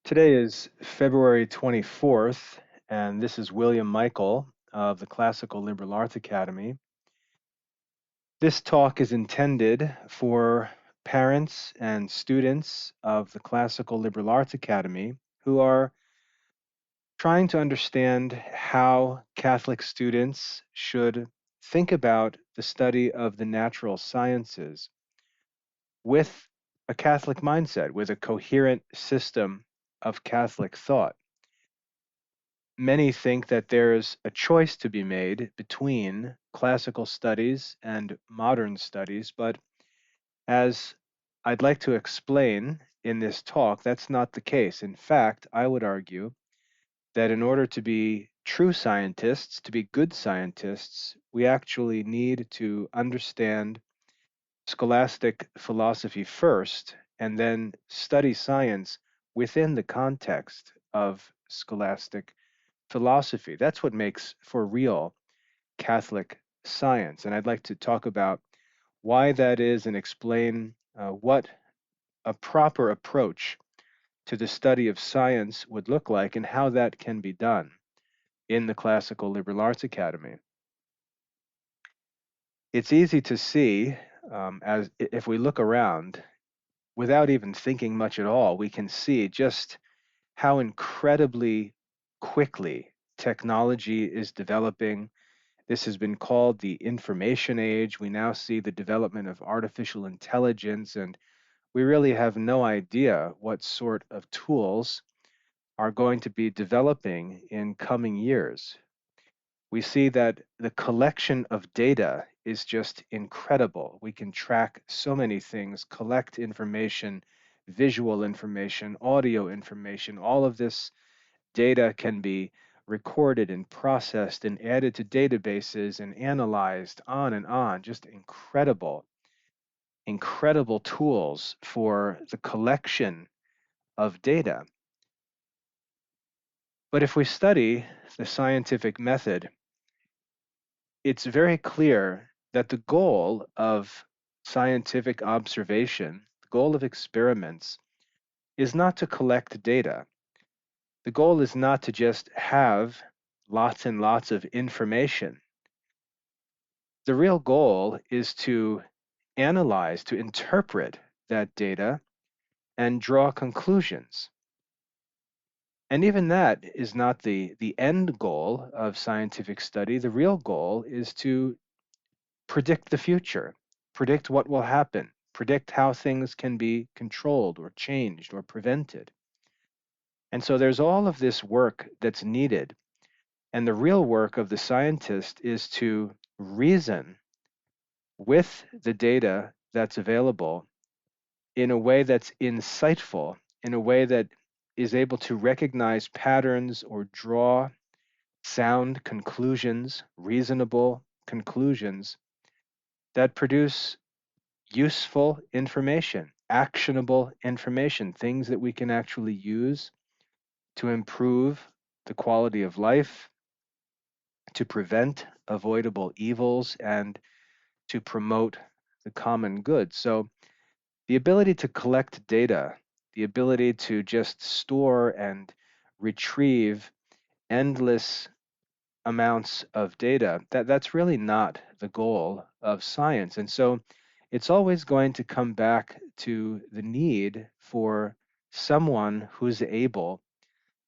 Today is February 24th, and this is William Michael of the Classical Liberal Arts Academy. This talk is intended for parents and students of the Classical Liberal Arts Academy who are trying to understand how Catholic students should think about the study of the natural sciences with a Catholic mindset, with a coherent system of Catholic thought. Many think that there's a choice to be made between classical studies and modern studies, but as I'd like to explain in this talk, that's not the case. In fact, I would argue that in order to be true scientists, to be good scientists, we actually need to understand scholastic philosophy first and then study science within the context of scholastic philosophy. That's what makes for real Catholic science. And I'd like to talk about why that is and explain what a proper approach to the study of science would look like and how that can be done in the Classical Liberal Arts Academy. It's easy to see as if we look around without even thinking much at all, we can see just how incredibly quickly technology is developing. This has been called the information age. We now see the development of artificial intelligence, and we really have no idea what sort of tools are going to be developing in coming years. We see that the collection of data is just incredible. We can track so many things, collect information, visual information, audio information. All of this data can be recorded and processed and added to databases and analyzed on and on. Just incredible, incredible tools for the collection of data. But if we study the scientific method, it's very clear that the goal of scientific observation, the goal of experiments, is not to collect data. The goal is not to just have lots and lots of information. The real goal is to analyze, to interpret that data and draw conclusions. And even that is not the end goal of scientific study. The real goal is to predict the future, predict what will happen, predict how things can be controlled or changed or prevented. And so there's all of this work that's needed. And the real work of the scientist is to reason with the data that's available in a way that's insightful, in a way that is able to recognize patterns or draw sound conclusions, reasonable conclusions that produce useful information, actionable information, things that we can actually use to improve the quality of life, to prevent avoidable evils, and to promote the common good. So the ability to collect data, the ability to just store and retrieve endless amounts of data, that's really not the goal of science. And so it's always going to come back to the need for someone who's able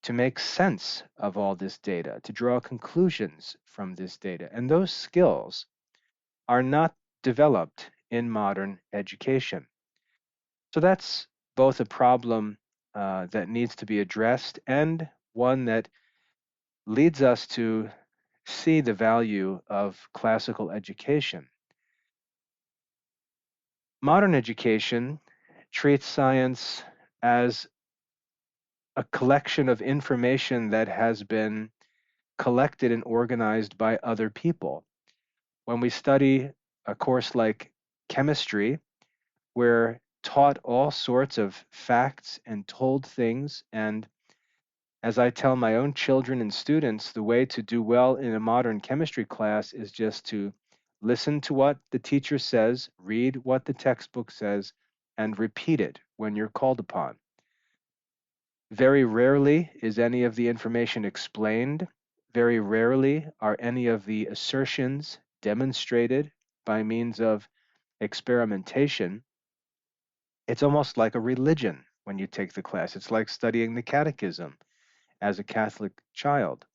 to make sense of all this data, to draw conclusions from this data. And those skills are not developed in modern education. So that's both a problem that needs to be addressed and one that leads us to see the value of classical education. Modern education treats science as a collection of information that has been collected and organized by other people. When we study a course like chemistry, we're taught all sorts of facts and told things. And as I tell my own children and students, the way to do well in a modern chemistry class is just to listen to what the teacher says, read what the textbook says, and repeat it when you're called upon. Very rarely is any of the information explained. Very rarely are any of the assertions demonstrated by means of experimentation. It's almost like a religion when you take the class. It's like studying the catechism as a Catholic child.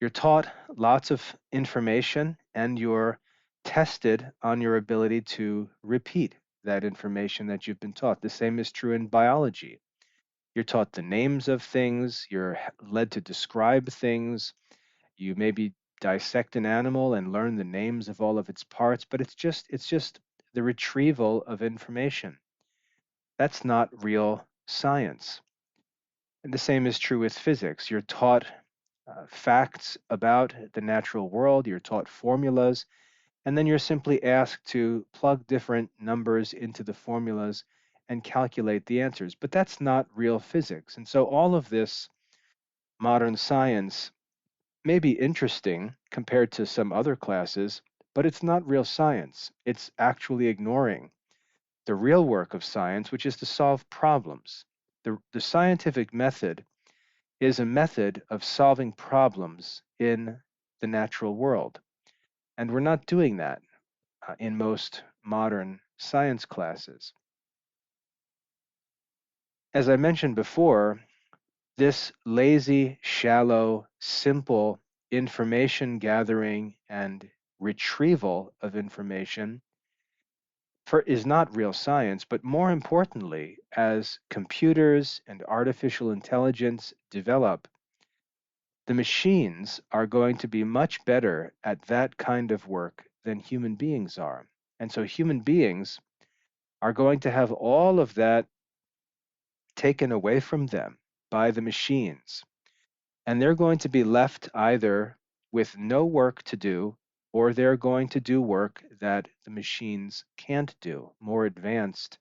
You're taught lots of information and you're tested on your ability to repeat that information that you've been taught. The same is true in biology. You're taught the names of things, you're led to describe things, you maybe dissect an animal and learn the names of all of its parts, but it's just the retrieval of information. That's not real science. And the same is true with physics. You're taught facts about the natural world, you're taught formulas, and then you're simply asked to plug different numbers into the formulas and calculate the answers. But that's not real physics. And so all of this modern science may be interesting compared to some other classes, but it's not real science. It's actually ignoring the real work of science, which is to solve problems. The scientific method is a method of solving problems in the natural world. And we're not doing that in most modern science classes. As I mentioned before, this lazy, shallow, simple information gathering and retrieval of information is not real science, but more importantly, as computers and artificial intelligence develop, the machines are going to be much better at that kind of work than human beings are. And so human beings are going to have all of that taken away from them by the machines. And they're going to be left either with no work to do, or they're going to do work that the machines can't do, more advanced,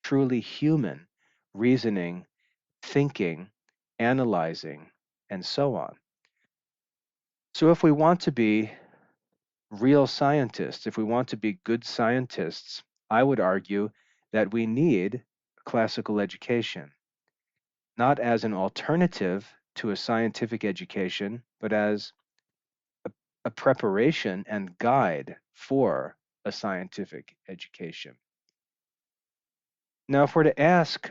truly human reasoning, thinking, analyzing, and so on. So if we want to be real scientists, if we want to be good scientists, I would argue that we need classical education, not as an alternative to a scientific education, but as a, a preparation and guide for a scientific education. Now, if we're to ask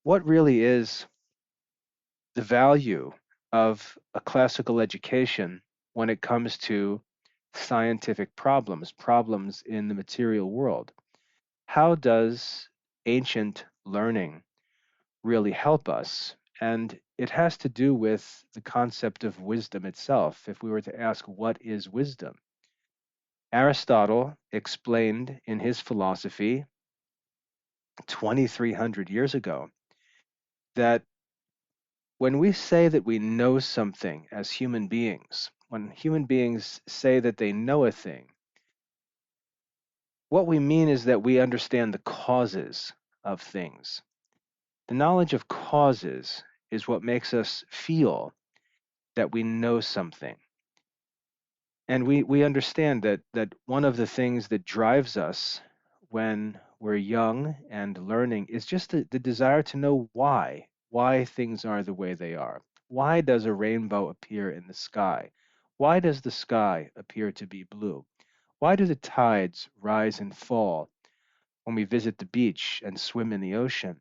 what really is the value of a classical education when it comes to scientific problems, problems in the material world, how does ancient learning really help us? And it has to do with the concept of wisdom itself. If we were to ask, what is wisdom? Aristotle explained in his philosophy 2,300 years ago that when we say that we know something as human beings, when human beings say that they know a thing, what we mean is that we understand the causes of things. The knowledge of causes is what makes us feel that we know something. And we understand that one of the things that drives us when we're young and learning is just the desire to know why things are the way they are. Why does a rainbow appear in the sky? Why does the sky appear to be blue? Why do the tides rise and fall when we visit the beach and swim in the ocean?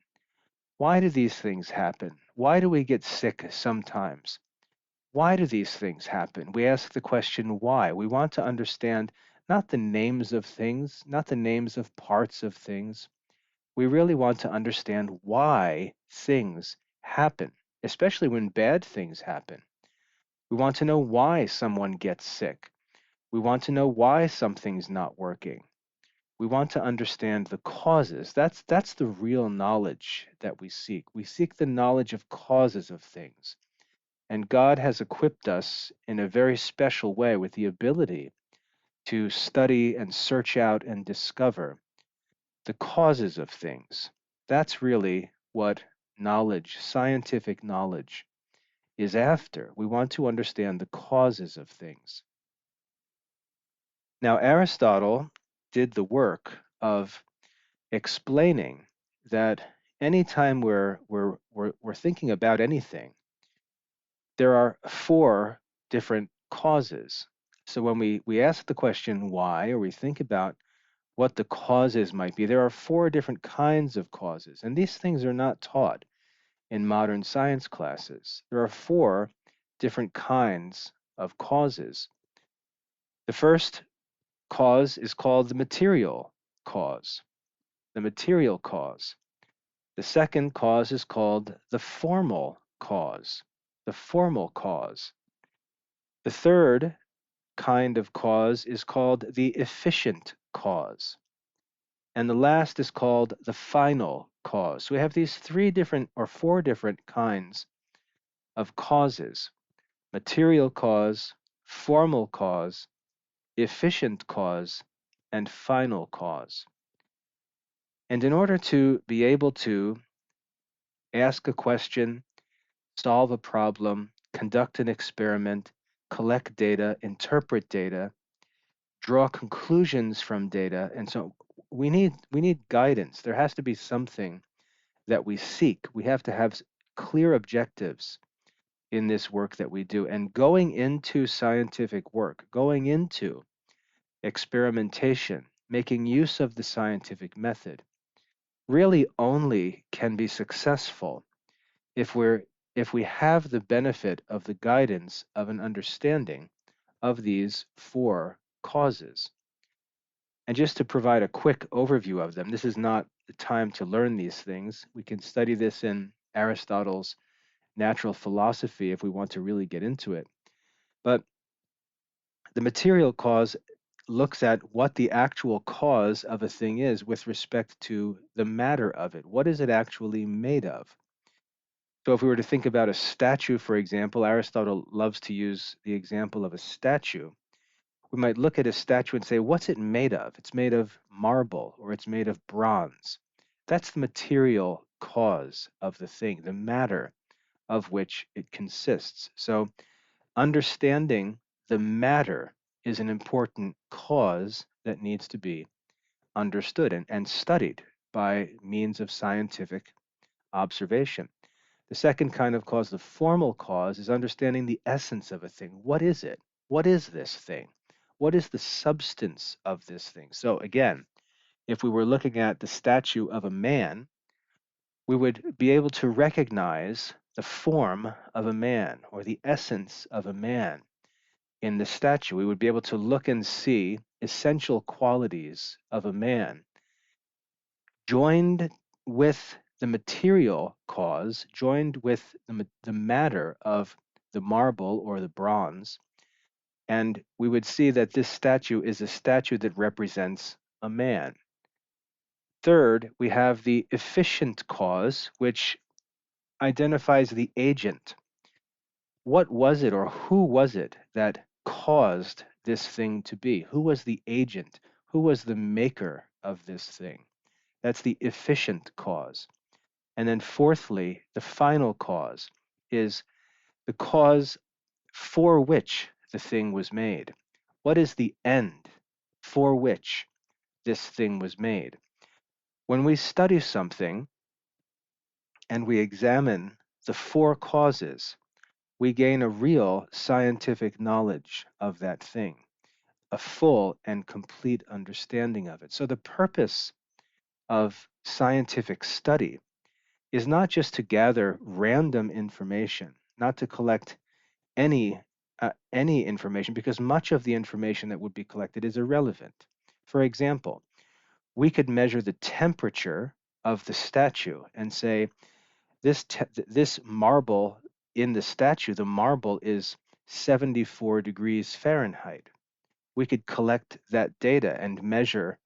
Why do these things happen? Why do we get sick sometimes? Why do these things happen? We ask the question why. We want to understand not the names of things, not the names of parts of things. We really want to understand why things happen, especially when bad things happen. We want to know why someone gets sick. We want to know why something's not working. We want to understand the causes. That's the real knowledge that we seek. We seek the knowledge of causes of things. And God has equipped us in a very special way with the ability to study and search out and discover the causes of things. That's really what knowledge, scientific knowledge, is after. We want to understand the causes of things. Now, Aristotle did the work of explaining that anytime we're thinking about anything, there are four different causes. So when we ask the question why, or we think about what the causes might be, there are four different kinds of causes. And these things are not taught in modern science classes. There are four different kinds of causes. The first cause is called the material cause, the material cause. The second cause is called the formal cause, the formal cause. The third kind of cause is called the efficient cause. And the last is called the final cause. So we have these three different or four different kinds of causes: material cause, formal cause, efficient cause, and final cause. And in order to be able to ask a question, solve a problem, conduct an experiment, collect data, interpret data, draw conclusions from data, and so we need guidance. There has to be something that we seek. We have to have clear objectives in this work that we do. And going into scientific work, going into experimentation, making use of the scientific method, really only can be successful if we have the benefit of the guidance of an understanding of these four causes. And just to provide a quick overview of them, this is not the time to learn these things. We can study this in Aristotle's natural philosophy if we want to really get into it. But the material cause looks at what the actual cause of a thing is with respect to the matter of it. What is it actually made of? So if we were to think about a statue, for example, Aristotle loves to use the example of a statue. We might look at a statue and say, what's it made of? It's made of marble or it's made of bronze. That's the material cause of the thing, the matter of which it consists. So understanding the matter is an important cause that needs to be understood and studied by means of scientific observation. The second kind of cause, the formal cause, is understanding the essence of a thing. What is it? What is this thing? What is the substance of this thing? So again, if we were looking at the statue of a man, we would be able to recognize the form of a man or the essence of a man in the statue. We would be able to look and see essential qualities of a man joined with the material cause, joined with the matter of the marble or the bronze, and we would see that this statue is a statue that represents a man. Third, we have the efficient cause, which identifies the agent. What was it or who was it that caused this thing to be? Who was the agent? Who was the maker of this thing? That's the efficient cause. And then fourthly, the final cause is the cause for which the thing was made. What is the end for which this thing was made? When we study something and we examine the four causes, we gain a real scientific knowledge of that thing, a full and complete understanding of it. So the purpose of scientific study is not just to gather random information, not to collect any information, because much of the information that would be collected is irrelevant. For example, we could measure the temperature of the statue and say this marble in the statue, the marble is 74 degrees Fahrenheit. We could collect that data and measure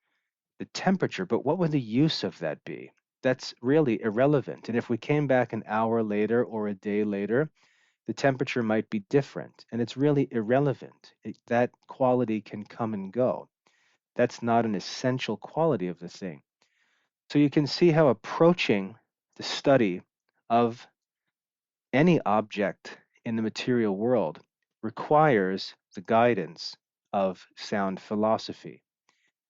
the temperature, but what would the use of that be? That's really irrelevant. And if we came back an hour later or a day later, the temperature might be different, and it's really irrelevant. That quality can come and go. That's not an essential quality of the thing. So you can see how approaching the study of any object in the material world requires the guidance of sound philosophy.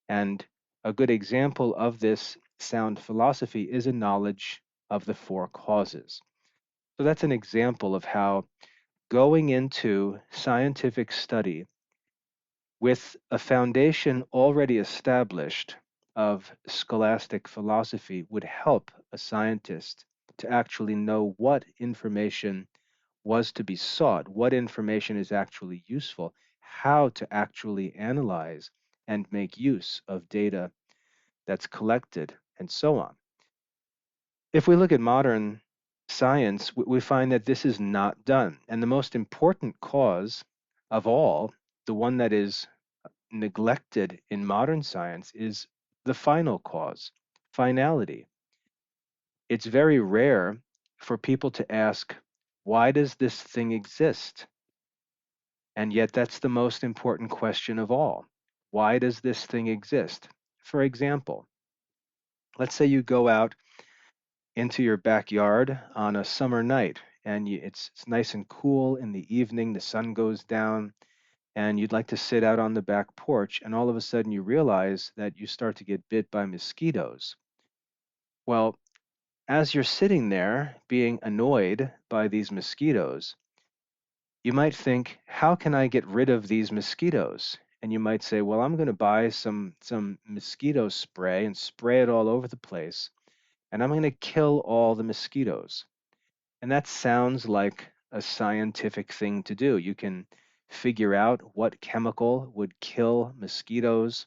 And a good example of this sound philosophy is a knowledge of the four causes. So that's an example of how going into scientific study with a foundation already established of scholastic philosophy would help a scientist to actually know what information was to be sought, what information is actually useful, how to actually analyze and make use of data that's collected, and so on. If we look at modern science, we find that this is not done. And the most important cause of all, the one that is neglected in modern science, is the final cause, finality. It's very rare for people to ask, why does this thing exist? And yet, that's the most important question of all. Why does this thing exist? For example, let's say you go out into your backyard on a summer night and it's nice and cool in the evening, the sun goes down, and you'd like to sit out on the back porch, and all of a sudden you realize that you start to get bit by mosquitoes. Well, as you're sitting there being annoyed by these mosquitoes, you might think, how can I get rid of these mosquitoes? And you might say, well, I'm going to buy some mosquito spray and spray it all over the place, and I'm going to kill all the mosquitoes. And that sounds like a scientific thing to do. You can figure out what chemical would kill mosquitoes,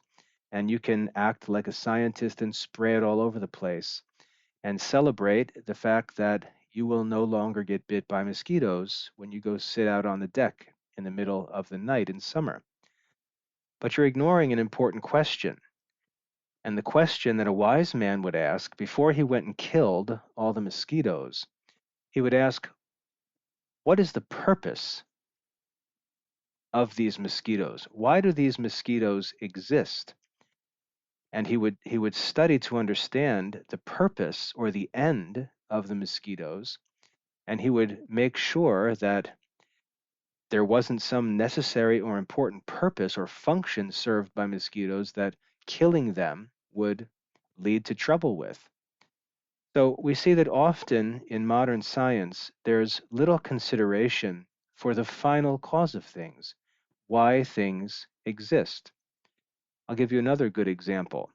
and you can act like a scientist and spray it all over the place and celebrate the fact that you will no longer get bit by mosquitoes when you go sit out on the deck in the middle of the night in summer. But you're ignoring an important question. And the question that a wise man would ask before he went and killed all the mosquitoes, he would ask, what is the purpose of these mosquitoes? Why do these mosquitoes exist? And he would study to understand the purpose or the end of the mosquitoes, and he would make sure that there wasn't some necessary or important purpose or function served by mosquitoes that killing them would lead to trouble with. So we see that often in modern science, there's little consideration for the final cause of things, why things exist. I'll give you another good example.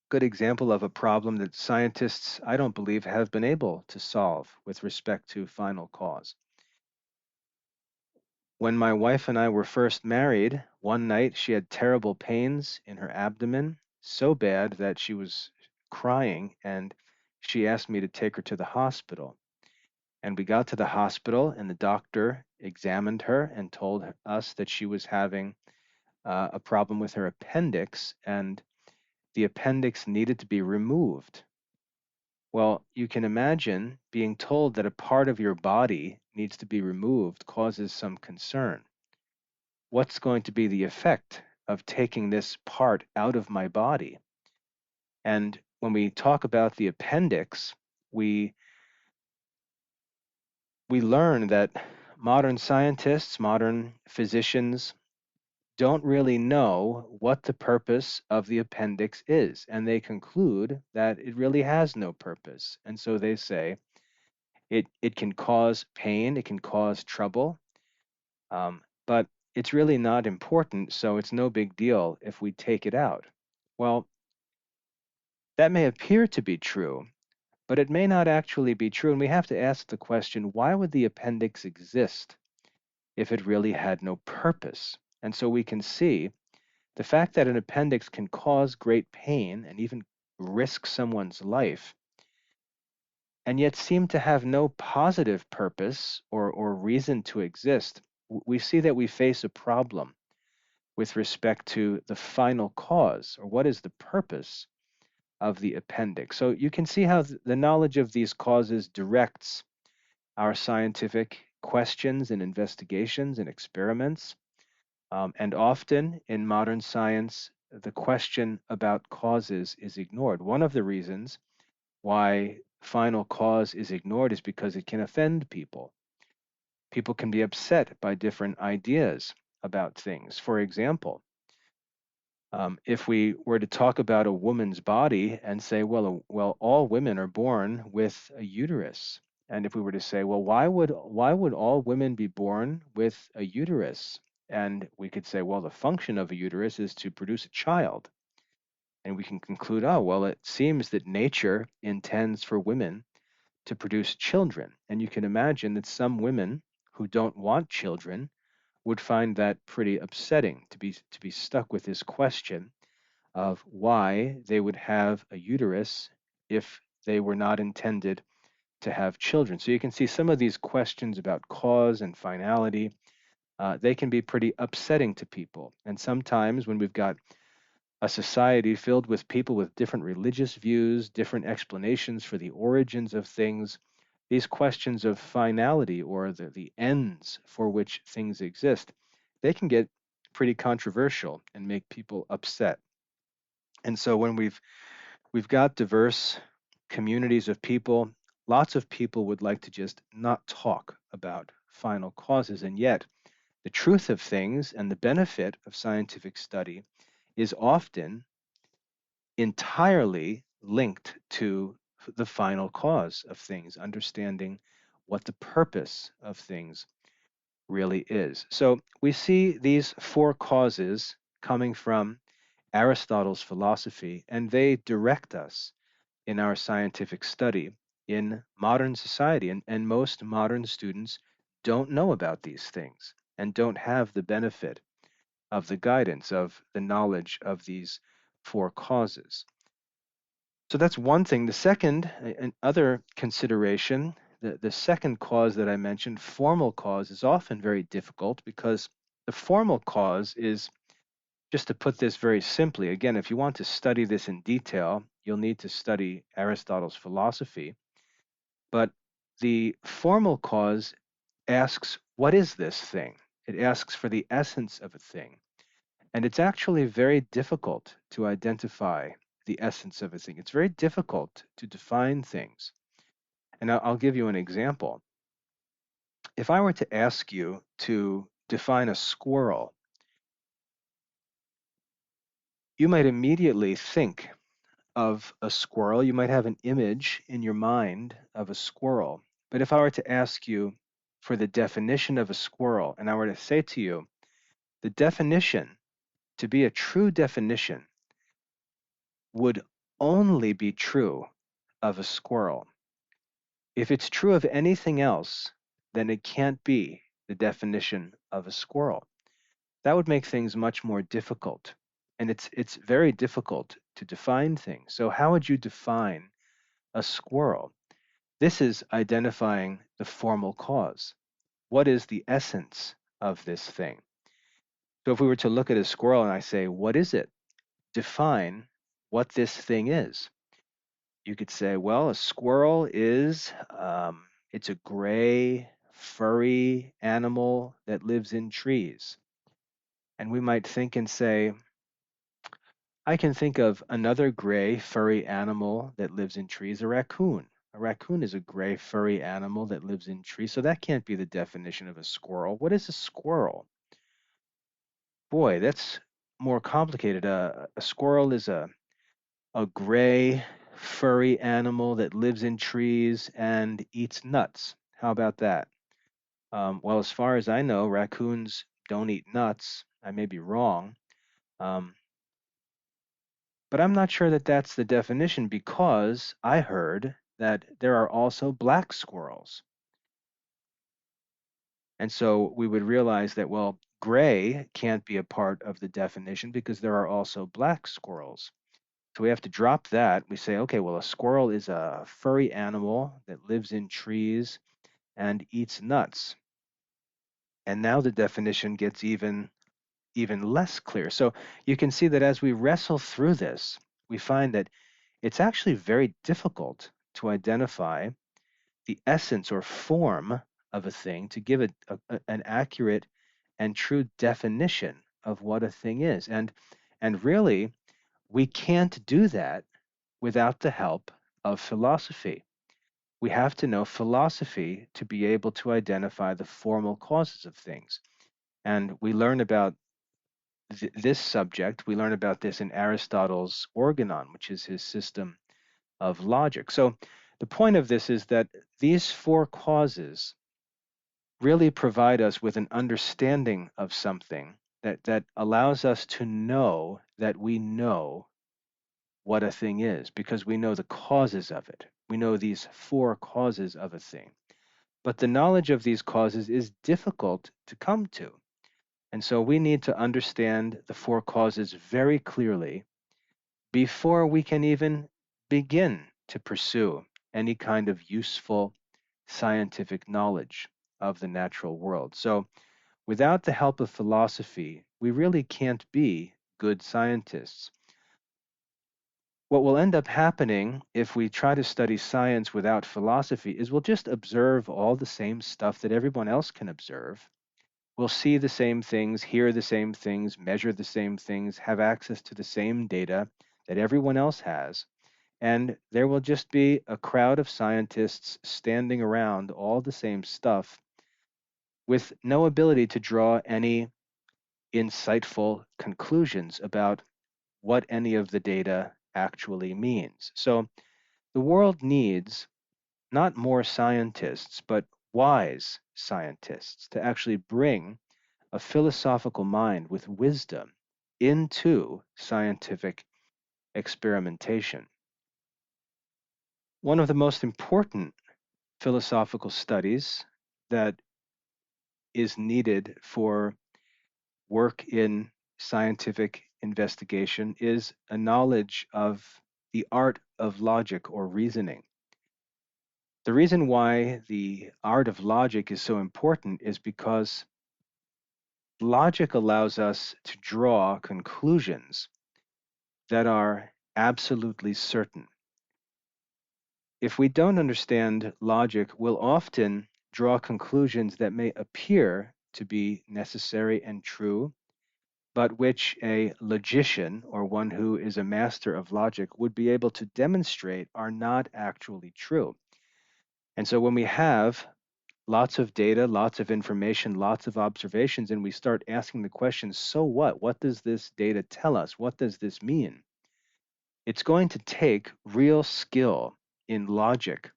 Good example of a problem that scientists, I don't believe, have been able to solve with respect to final cause. When my wife and I were first married, one night she had terrible pains in her abdomen, so bad that she was crying, and she asked me to take her to the hospital. And we got to the hospital, and the doctor examined her and told us that she was having a problem with her appendix, and the appendix needed to be removed. Well, you can imagine being told that a part of your body needs to be removed causes some concern. What's going to be the effect of taking this part out of my body? And when we talk about the appendix, we learn that modern scientists, modern physicians don't really know what the purpose of the appendix is, and they conclude that it really has no purpose. And so they say it can cause pain, it can cause trouble, but it's really not important, so it's no big deal if we take it out. Well, that may appear to be true, but it may not actually be true, and we have to ask the question, why would the appendix exist if it really had no purpose? And so we can see the fact that an appendix can cause great pain and even risk someone's life, and yet seem to have no positive purpose or reason to exist, we see that we face a problem with respect to the final cause, or what is the purpose of the appendix. So you can see how the knowledge of these causes directs our scientific questions and investigations and experiments. And often in modern science, the question about causes is ignored. One of the reasons why final cause is ignored is because it can offend people. People can be upset by different ideas about things. For example, If we were to talk about a woman's body and say, well, all women are born with a uterus, and if we were to say, well, why would all women be born with a uterus? And we could say, well, the function of a uterus is to produce a child. And we can conclude, oh, well, it seems that nature intends for women to produce children. And you can imagine that some women who don't want children would find that pretty upsetting to be stuck with this question of why they would have a uterus if they were not intended to have children. So you can see some of these questions about cause and finality, they can be pretty upsetting to people. And sometimes when we've got a society filled with people with different religious views, different explanations for the origins of things, these questions of finality or the ends for which things exist, they can get pretty controversial and make people upset. And so when we've got diverse communities of people, lots of people would like to just not talk about final causes. And yet, the truth of things and the benefit of scientific study is often entirely linked to the final cause of things, understanding what the purpose of things really is. So we see these four causes coming from Aristotle's philosophy, and they direct us in our scientific study in modern society. And most modern students don't know about these things and don't have the benefit of the guidance of the knowledge of these four causes. So that's one thing. The second, and other consideration, the second cause that I mentioned, formal cause, is often very difficult because the formal cause is, just to put this very simply, again, if you want to study this in detail, you'll need to study Aristotle's philosophy. But the formal cause asks, what is this thing? It asks for the essence of a thing. And it's actually very difficult to identify the essence of a thing. It's very difficult to define things. And I'll give you an example. If I were to ask you to define a squirrel, you might immediately think of a squirrel. You might have an image in your mind of a squirrel. But if I were to ask you for the definition of a squirrel, and I were to say to you, the definition, to be a true definition, would only be true of a squirrel. If it's true of anything else, then it can't be the definition of a squirrel. That would make things much more difficult. And it's very difficult to define things. So how would you define a squirrel? This is identifying the formal cause. What is the essence of this thing? So if we were to look at a squirrel and I say, what is it? Define what this thing is. You could say, well, a squirrel is, it's a gray, furry animal that lives in trees. And we might think and say, I can think of another gray, furry animal that lives in trees, a raccoon. A raccoon is a gray, furry animal that lives in trees, so that can't be the definition of a squirrel. What is a squirrel? Boy, that's more complicated. A squirrel is a gray, furry animal that lives in trees and eats nuts. How about that? Well, as far as I know, raccoons don't eat nuts. I may be wrong. Um, but I'm not sure that that's the definition because I heard that there are also black squirrels. And so we would realize that, well, gray can't be a part of the definition because there are also black squirrels. So we have to drop that. We say, okay, well, a squirrel is a furry animal that lives in trees and eats nuts. And now the definition gets even less clear. So you can see that as we wrestle through this, we find that it's actually very difficult to identify the essence or form of a thing to give it an accurate and true definition of what a thing is. And really, we can't do that without the help of philosophy. We have to know philosophy to be able to identify the formal causes of things. And we learn about this subject, we learn about this in Aristotle's Organon, which is his system of logic. So the point of this is that these four causes really provide us with an understanding of something that allows us to know that we know what a thing is because we know the causes of it. We know these four causes of a thing. But the knowledge of these causes is difficult to come to. And so we need to understand the four causes very clearly before we can even begin to pursue any kind of useful scientific knowledge of the natural world. So without the help of philosophy, we really can't be good scientists. What will end up happening if we try to study science without philosophy is we'll just observe all the same stuff that everyone else can observe. We'll see the same things, hear the same things, measure the same things, have access to the same data that everyone else has. And there will just be a crowd of scientists standing around all the same stuff with no ability to draw any insightful conclusions about what any of the data actually means. So the world needs not more scientists, but wise scientists to actually bring a philosophical mind with wisdom into scientific experimentation. One of the most important philosophical studies that is needed for work in scientific investigation is a knowledge of the art of logic or reasoning. The reason why the art of logic is so important is because logic allows us to draw conclusions that are absolutely certain. If we don't understand logic, we'll often draw conclusions that may appear to be necessary and true, but which a logician or one who is a master of logic would be able to demonstrate are not actually true. And so when we have lots of data, lots of information, lots of observations, and we start asking the question, so what? What does this data tell us? What does this mean? It's going to take real skill in logic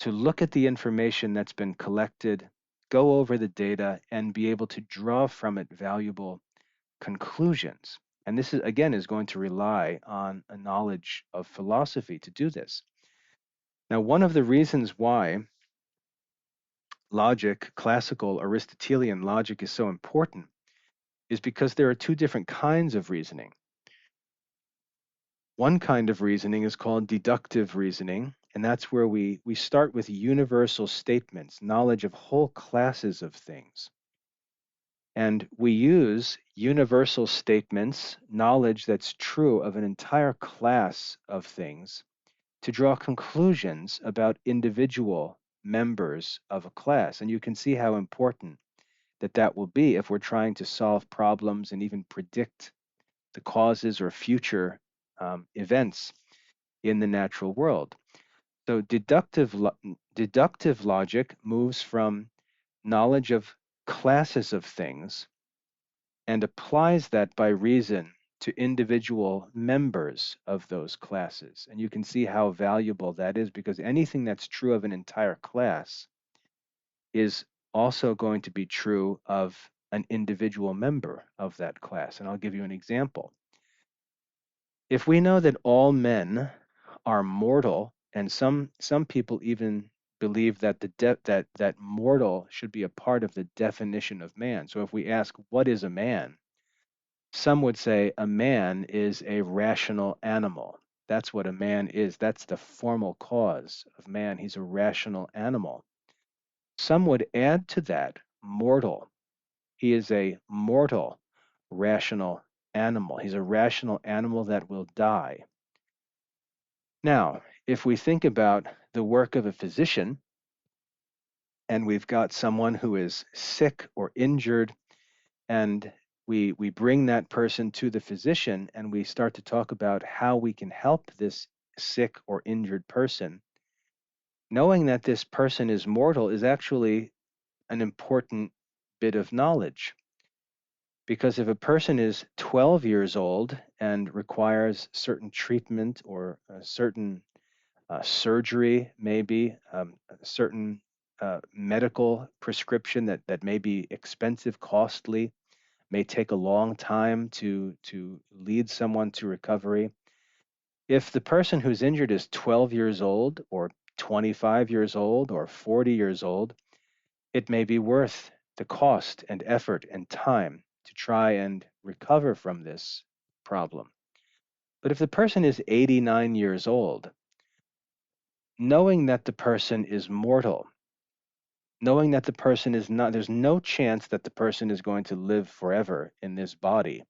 to look at the information that's been collected, go over the data, and be able to draw from it valuable conclusions. And this is, again, is going to rely on a knowledge of philosophy to do this. Now, one of the reasons why logic, classical Aristotelian logic, is so important is because there are two different kinds of reasoning. One kind of reasoning is called deductive reasoning, and that's where we start with universal statements, knowledge of whole classes of things. And we use universal statements, knowledge that's true of an entire class of things, to draw conclusions about individual members of a class. And you can see how important that will be if we're trying to solve problems and even predict the causes or future events in the natural world. So deductive logic moves from knowledge of classes of things and applies that by reason to individual members of those classes. And you can see how valuable that is because anything that's true of an entire class is also going to be true of an individual member of that class. And I'll give you an example. If we know that all men are mortal, and some people even believe that that mortal should be a part of the definition of man. So if we ask what is a man, some would say a man is a rational animal. That's what a man is. That's the formal cause of man. He's a rational animal. Some would add to that mortal. He is a mortal, rational animal. He's a rational animal that will die. Now, if we think about the work of a physician, and we've got someone who is sick or injured, and we bring that person to the physician, and we start to talk about how we can help this sick or injured person, knowing that this person is mortal is actually an important bit of knowledge. Because if a person is 12 years old and requires certain treatment or a certain surgery, maybe a certain medical prescription that may be expensive, costly, may take a long time to lead someone to recovery. If the person who's injured is 12 years old or 25 years old or 40 years old, it may be worth the cost and effort and time to try and recover from this problem. But if the person is 89 years old, knowing that the person is mortal, knowing that the person is not, there's no chance that the person is going to live forever in this body,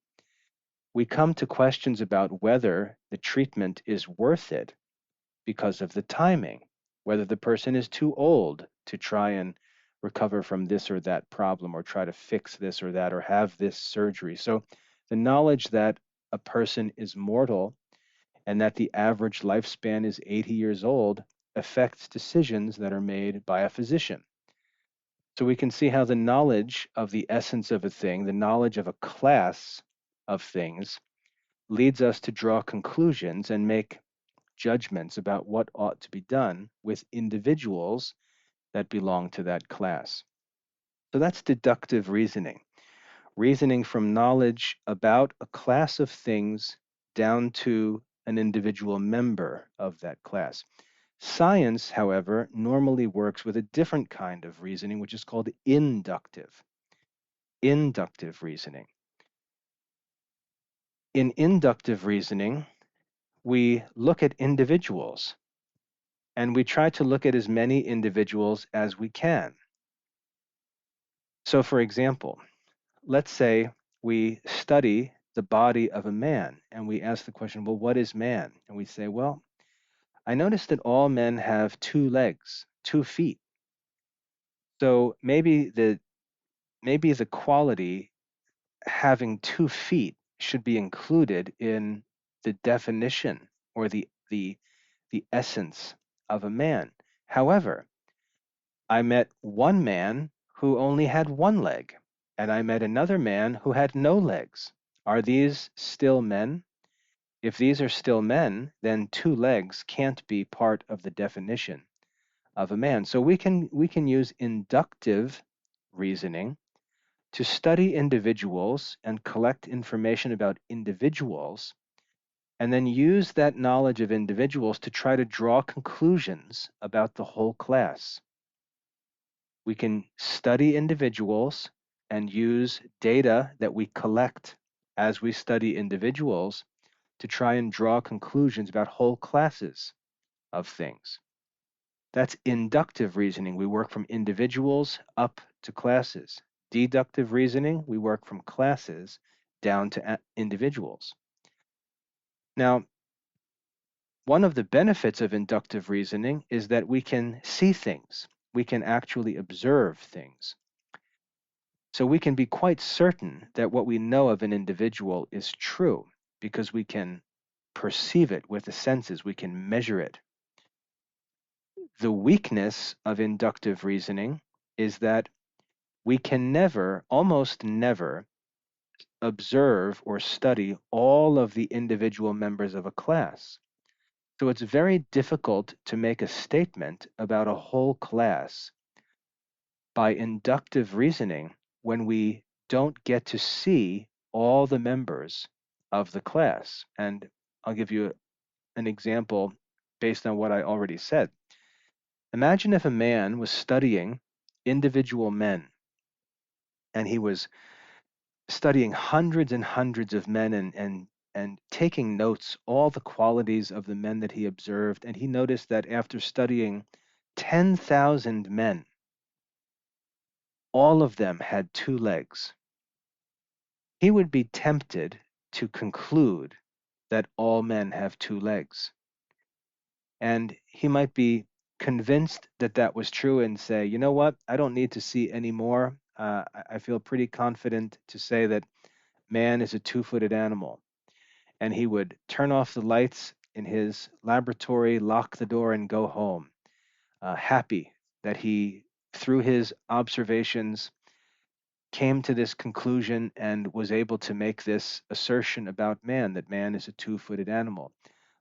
we come to questions about whether the treatment is worth it because of the timing, whether the person is too old to try and recover from this or that problem or try to fix this or that or have this surgery. So the knowledge that a person is mortal and that the average lifespan is 80 years old affects decisions that are made by a physician. So we can see how the knowledge of the essence of a thing, the knowledge of a class of things, leads us to draw conclusions and make judgments about what ought to be done with individuals that belong to that class. So that's deductive reasoning, reasoning from knowledge about a class of things down to an individual member of that class. Science, however, normally works with a different kind of reasoning, which is called inductive reasoning. In inductive reasoning, we look at individuals and we try to look at as many individuals as we can. So, for example, let's say we study the body of a man and we ask the question, well, what is man? And we say, well, I noticed that all men have two legs, 2 feet. So maybe the quality having 2 feet should be included in the definition or the essence of a man. However, I met one man who only had one leg, and I met another man who had no legs. Are these still men? If these are still men, then 2 legs can't be part of the definition of a man. So we can use inductive reasoning to study individuals and collect information about individuals, and then use that knowledge of individuals to try to draw conclusions about the whole class. We can study individuals and use data that we collect as we study individuals to try and draw conclusions about whole classes of things. That's inductive reasoning. We work from individuals up to classes. Deductive reasoning, we work from classes down to individuals. Now, one of the benefits of inductive reasoning is that we can see things. We can actually observe things. So we can be quite certain that what we know of an individual is true because we can perceive it with the senses, we can measure it. The weakness of inductive reasoning is that we can never, almost never, observe or study all of the individual members of a class. So it's very difficult to make a statement about a whole class by inductive reasoning when we don't get to see all the members of the class. And I'll give you an example based on what I already said. Imagine if a man was studying individual men and he was studying hundreds and hundreds of men and taking notes, all the qualities of the men that he observed. And he noticed that after studying 10,000 men, all of them had 2 legs. He would be tempted to conclude that all men have 2 legs. And he might be convinced that that was true and say, you know what, I don't need to see any more. I feel pretty confident to say that man is a 2-footed animal. And he would turn off the lights in his laboratory, lock the door, and go home, happy that he, through his observations, came to this conclusion and was able to make this assertion about man, that man is a two-footed animal.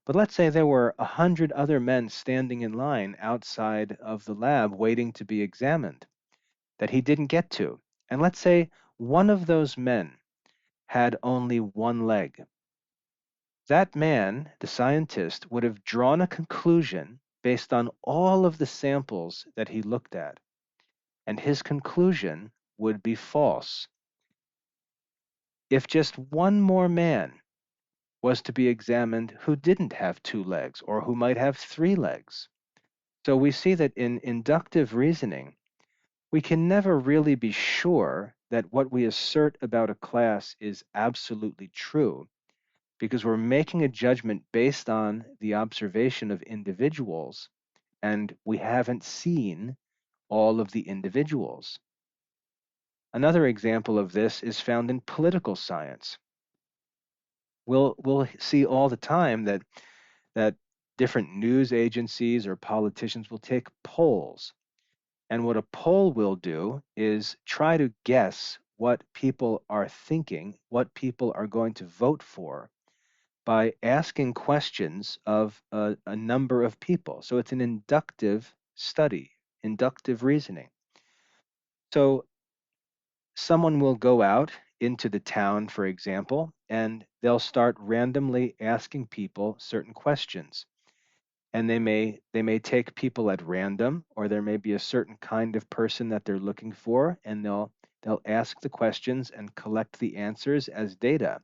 But let's say there were 100 other men standing in line outside of the lab waiting to be examined that he didn't get to. And let's say one of those men had only one leg. That man, the scientist, would have drawn a conclusion based on all of the samples that he looked at, and his conclusion would be false. If just one more man was to be examined who didn't have two legs or who might have three legs. So we see that in inductive reasoning, we can never really be sure that what we assert about a class is absolutely true because we're making a judgment based on the observation of individuals, and we haven't seen all of the individuals. Another example of this is found in political science. We'll see all the time that different news agencies or politicians will take polls. And what a poll will do is try to guess what people are thinking, what people are going to vote for by asking questions of a number of people. So it's an inductive study, inductive reasoning. So someone will go out into the town, for example, and they'll start randomly asking people certain questions. And they may take people at random, or there may be a certain kind of person that they're looking for, and they'll ask the questions and collect the answers as data.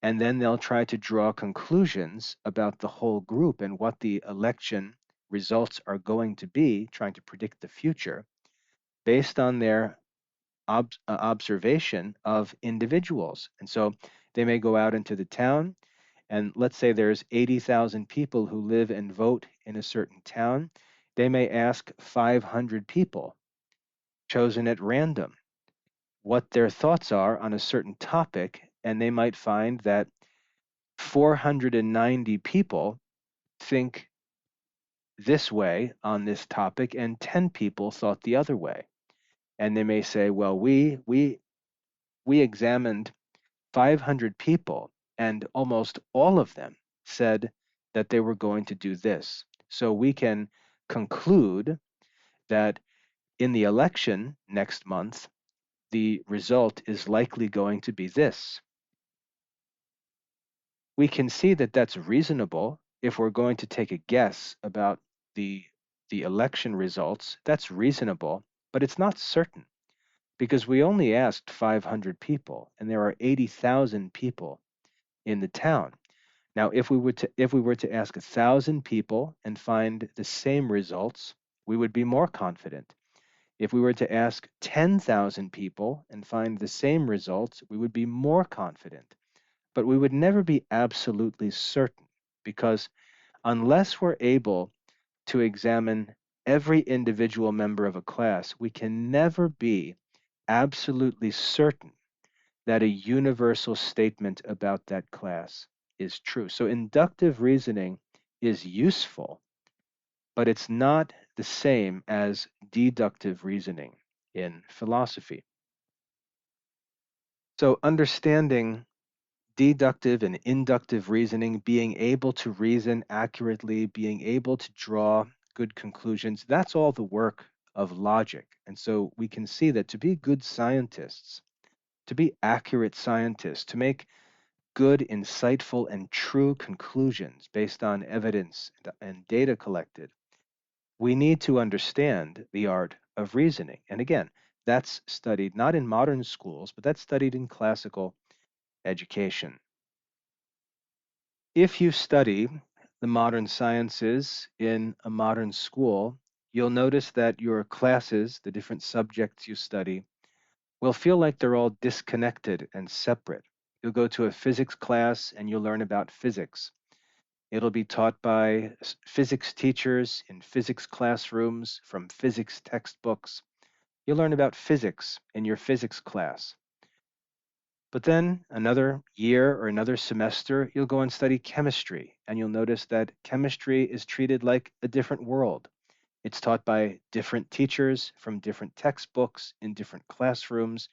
And then they'll try to draw conclusions about the whole group and what the election results are going to be, trying to predict the future based on their observation of individuals. And so they may go out into the town, and let's say there's 80,000 people who live and vote in a certain town. They may ask 500 people chosen at random what their thoughts are on a certain topic, and they might find that 490 people think this way on this topic and 10 people thought the other way. And they may say, well, we examined 500 people, and almost all of them said that they were going to do this. So we can conclude that in the election next month, the result is likely going to be this. We can see that that's reasonable if we're going to take a guess about the, the election results. That's reasonable, but it's not certain because we only asked 500 people and there are 80,000 people in the town. Now, if we were to ask 1,000 people and find the same results, we would be more confident. If we were to ask 10,000 people and find the same results, we would be more confident. But we would never be absolutely certain because unless we're able to examine every individual member of a class, we can never be absolutely certain that a universal statement about that class is true. So inductive reasoning is useful, but it's not the same as deductive reasoning in philosophy. So understanding deductive and inductive reasoning, being able to reason accurately, being able to draw good conclusions, that's all the work of logic. And so we can see that to be good scientists, to be accurate scientists, to make good, insightful, and true conclusions based on evidence and data collected, we need to understand the art of reasoning. And again, that's studied not in modern schools, but that's studied in classical education. If you study the modern sciences in a modern school, you'll notice that your classes, the different subjects you study, will feel like they're all disconnected and separate. You'll go to a physics class and you'll learn about physics. It'll be taught by physics teachers in physics classrooms from physics textbooks. You'll learn about physics in your physics class. But then another year or another semester, you'll go and study chemistry, and you'll notice that chemistry is treated like a different world. It's taught by different teachers from different textbooks in different classrooms.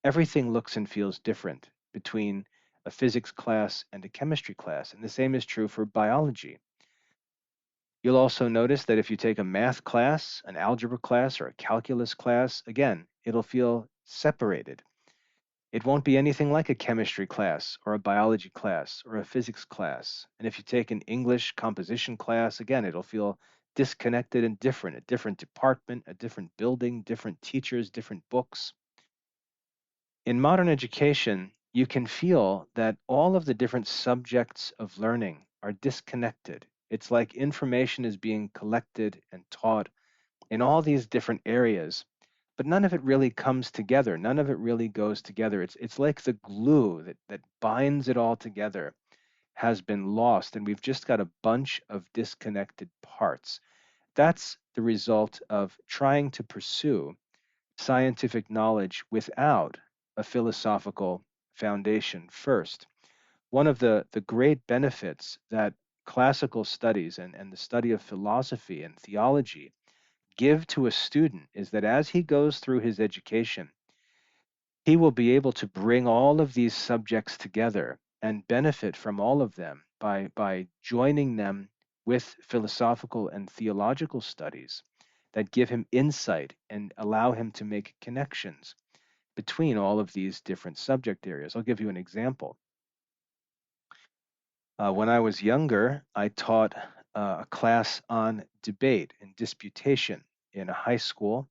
everything looks and feels different between a physics class and a chemistry class. And the same is true for biology. You'll also notice that if you take a math class, an algebra class, or a calculus class, again, it'll feel separated. It won't be anything like a chemistry class or a biology class or a physics class. And if you take an English composition class, again, it'll feel disconnected and different, a different department, a different building, different teachers, different books. In modern education, you can feel that all of the different subjects of learning are disconnected. It's like information is being collected and taught in all these different areas, but none of it really comes together. None of it really goes together. It's like the glue that binds it all together has been lost, and we've just got a bunch of disconnected parts. That's the result of trying to pursue scientific knowledge without a philosophical foundation first. One of the great benefits that classical studies and the study of philosophy and theology give to a student is that as he goes through his education, he will be able to bring all of these subjects together and benefit from all of them by joining them with philosophical and theological studies that give him insight and allow him to make connections between all of these different subject areas. I'll give you an example. When I was younger, I taught a class on debate and disputation in a high school.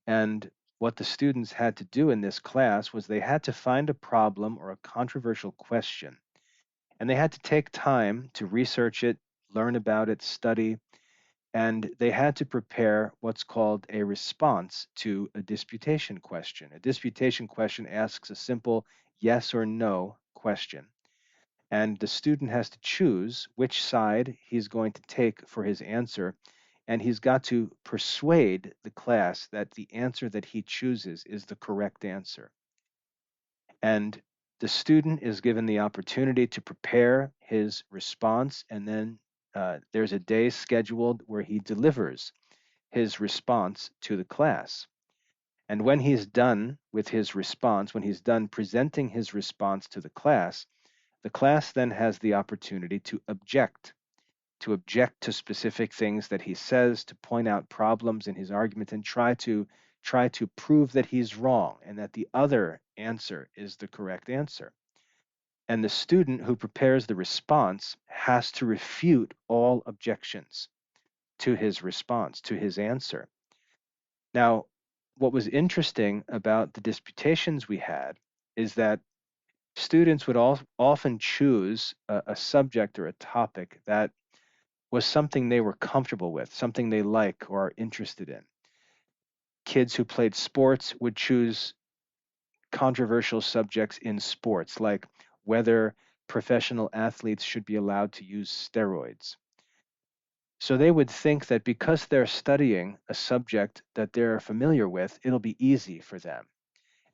And what the students had to do in this class was they had to find a problem or a controversial question. And they had to take time to research it, learn about it, study, and they had to prepare what's called a response to a disputation question. A disputation question asks a simple yes or no question. And the student has to choose which side he's going to take for his answer. And he's got to persuade the class that the answer that he chooses is the correct answer. And the student is given the opportunity to prepare his response, and then there's a day scheduled where he delivers his response to the class. And when he's done with his response, when he's done presenting his response to the class then has the opportunity to object to specific things that he says, to point out problems in his argument, and try to prove that he's wrong and that the other answer is the correct answer. And the student who prepares the response has to refute all objections to his response, to his answer. Now, what was interesting about the disputations we had is that students would often choose a subject or a topic that was something they were comfortable with, something they like or are interested in. Kids who played sports would choose controversial subjects in sports, like whether professional athletes should be allowed to use steroids. So they would think that because they're studying a subject that they're familiar with, it'll be easy for them.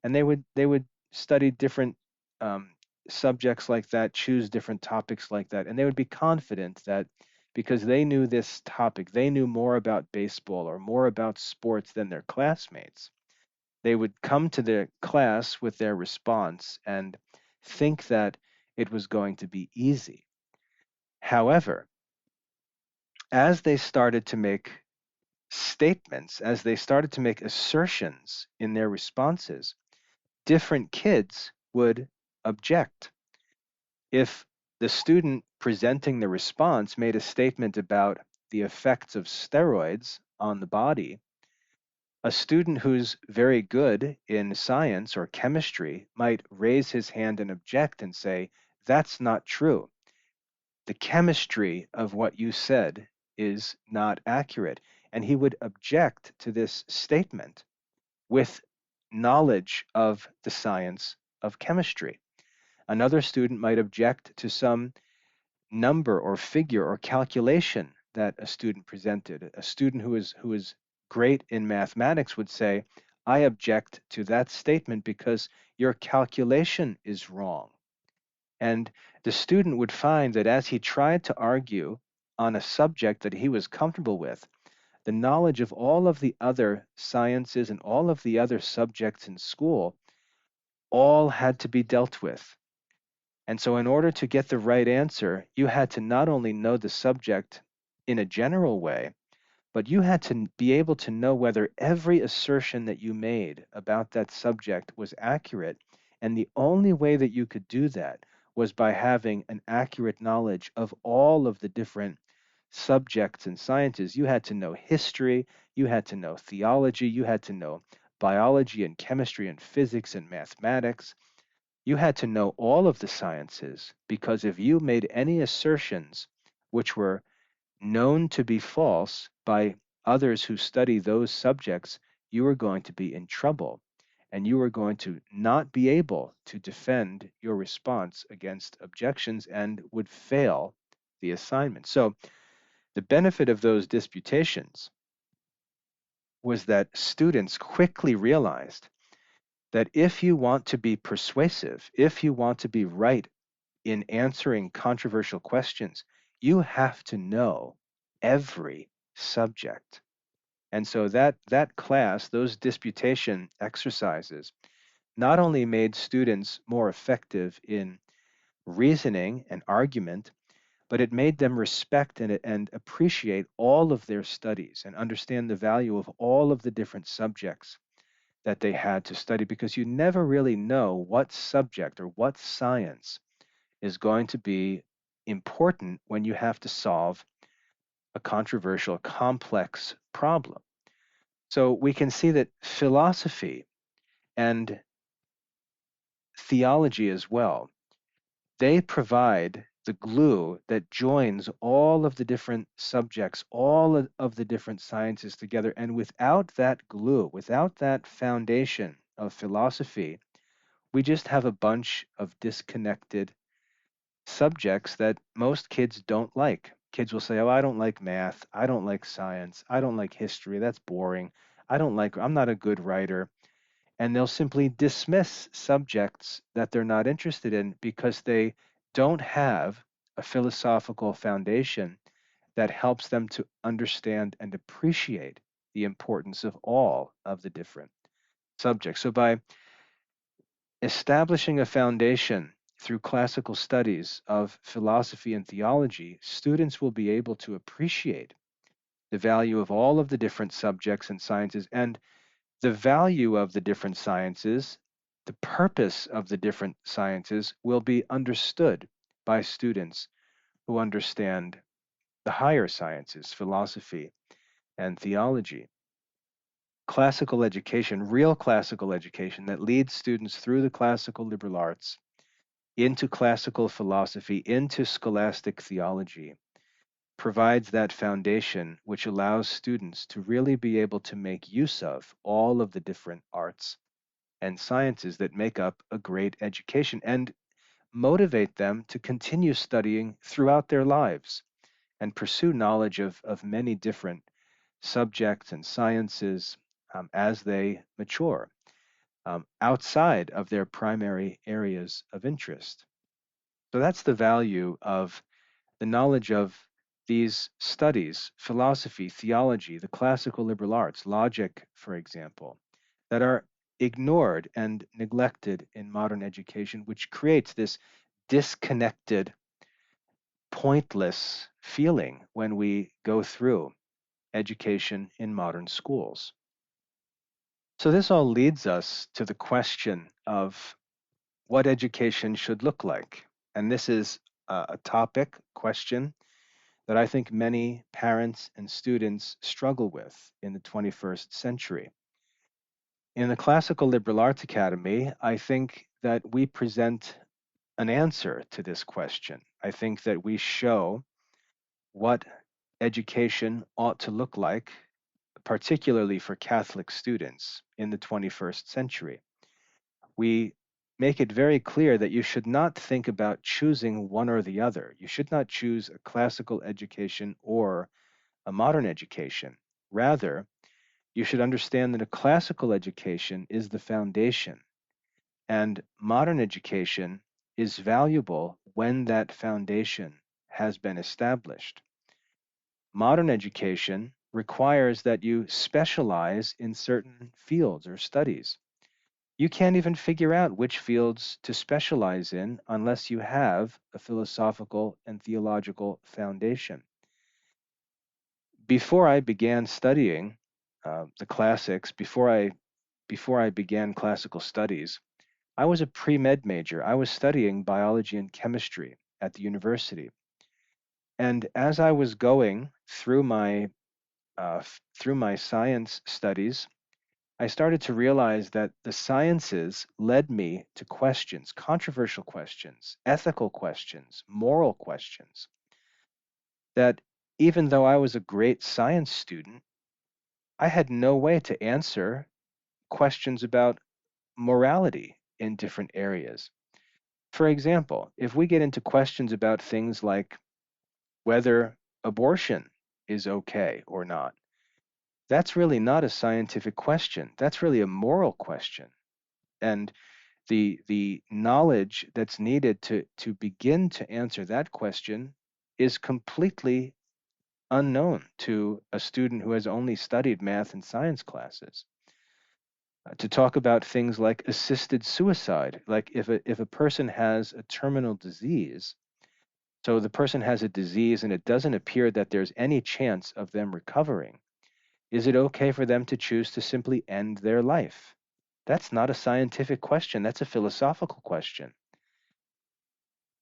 And they would study different um, subjects like that, choose different topics like that, and they would be confident that because they knew this topic, they knew more about baseball or more about sports than their classmates. They would come to their class with their response and think that it was going to be easy. However, as they started to make statements, as they started to make assertions in their responses, different kids would object. If the student presenting the response made a statement about the effects of steroids on the body, a student who's very good in science or chemistry might raise his hand and object and say, that's not true. The chemistry of what you said is not accurate. And he would object to this statement with knowledge of the science of chemistry. Another student might object to some number or figure or calculation that a student presented. A student who is great in mathematics would say, I object to that statement because your calculation is wrong. And the student would find that as he tried to argue on a subject that he was comfortable with, the knowledge of all of the other sciences and all of the other subjects in school all had to be dealt with. And so, in order to get the right answer, you had to not only know the subject in a general way, but you had to be able to know whether every assertion that you made about that subject was accurate. And the only way that you could do that was by having an accurate knowledge of all of the different subjects and sciences. You had to know history, you had to know theology, you had to know biology and chemistry and physics and mathematics. You had to know all of the sciences, because if you made any assertions which were known to be false by others who study those subjects, you are going to be in trouble, and you are going to not be able to defend your response against objections and would fail the assignment. So, the benefit of those disputations was that students quickly realized that if you want to be persuasive, if you want to be right in answering controversial questions, you have to know every subject. And so that class, those disputation exercises, not only made students more effective in reasoning and argument, but it made them respect and appreciate all of their studies and understand the value of all of the different subjects that they had to study, because you never really know what subject or what science is going to be important when you have to solve a controversial, complex problem. So we can see that philosophy and theology as well, they provide the glue that joins all of the different subjects, all of the different sciences together. And without that glue, without that foundation of philosophy, we just have a bunch of disconnected subjects that most kids don't like. Kids will say, "Oh, I don't like math. I don't like science. I don't like history. That's boring. I'm not a good writer." And they'll simply dismiss subjects that they're not interested in because they don't have a philosophical foundation that helps them to understand and appreciate the importance of all of the different subjects. So, by establishing a foundation through classical studies of philosophy and theology, students will be able to appreciate the value of all of the different subjects and sciences, and the value of the different sciences, the purpose of the different sciences will be understood by students who understand the higher sciences, philosophy and theology. Classical education, real classical education that leads students through the classical liberal arts into classical philosophy, into scholastic theology, provides that foundation which allows students to really be able to make use of all of the different arts and sciences that make up a great education and motivate them to continue studying throughout their lives and pursue knowledge of many different subjects and sciences as they mature outside of their primary areas of interest. So that's the value of the knowledge of these studies, philosophy, theology, the classical liberal arts, logic, for example, that are ignored and neglected in modern education, which creates this disconnected, pointless feeling when we go through education in modern schools. So, this all leads us to the question of what education should look like. And this is a topic, question that I think many parents and students struggle with in the 21st century. In the Classical Liberal Arts Academy, I think that we present an answer to this question. I think that we show what education ought to look like, particularly for Catholic students in the 21st century. We make it very clear that you should not think about choosing one or the other. You should not choose a classical education or a modern education. Rather, you should understand that a classical education is the foundation, and modern education is valuable when that foundation has been established. Modern education requires that you specialize in certain fields or studies. You can't even figure out which fields to specialize in unless you have a philosophical and theological foundation. Before I began studying the classics, before I began classical studies, I was a pre-med major. I was studying biology and chemistry at the university. And as I was going through my science studies, I started to realize that the sciences led me to questions, controversial questions, ethical questions, moral questions, that even though I was a great science student, I had no way to answer questions about morality in different areas. For example, if we get into questions about things like whether abortion is okay or not, that's really not a scientific question. That's really a moral question. And the knowledge that's needed to begin to answer that question is completely unknown to a student who has only studied math and science classes. To talk about things like assisted suicide, like if a person has a terminal disease, so the person has a disease and it doesn't appear that there's any chance of them recovering, is it okay for them to choose to simply end their life? That's not a scientific question, that's a philosophical question.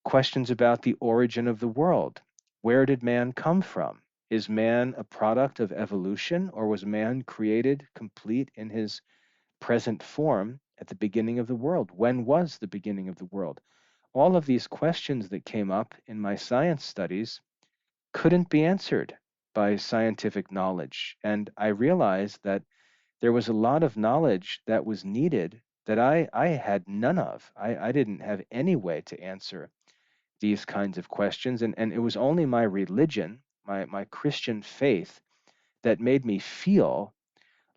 Questions about the origin of the world. Where did man come from? Is man a product of evolution, or was man created complete in his present form at the beginning of the world? When was the beginning of the world? All of these questions that came up in my science studies couldn't be answered by scientific knowledge. And I realized that there was a lot of knowledge that was needed that I had none of. I didn't have any way to answer these kinds of questions. And it was only my religion, my Christian faith, that made me feel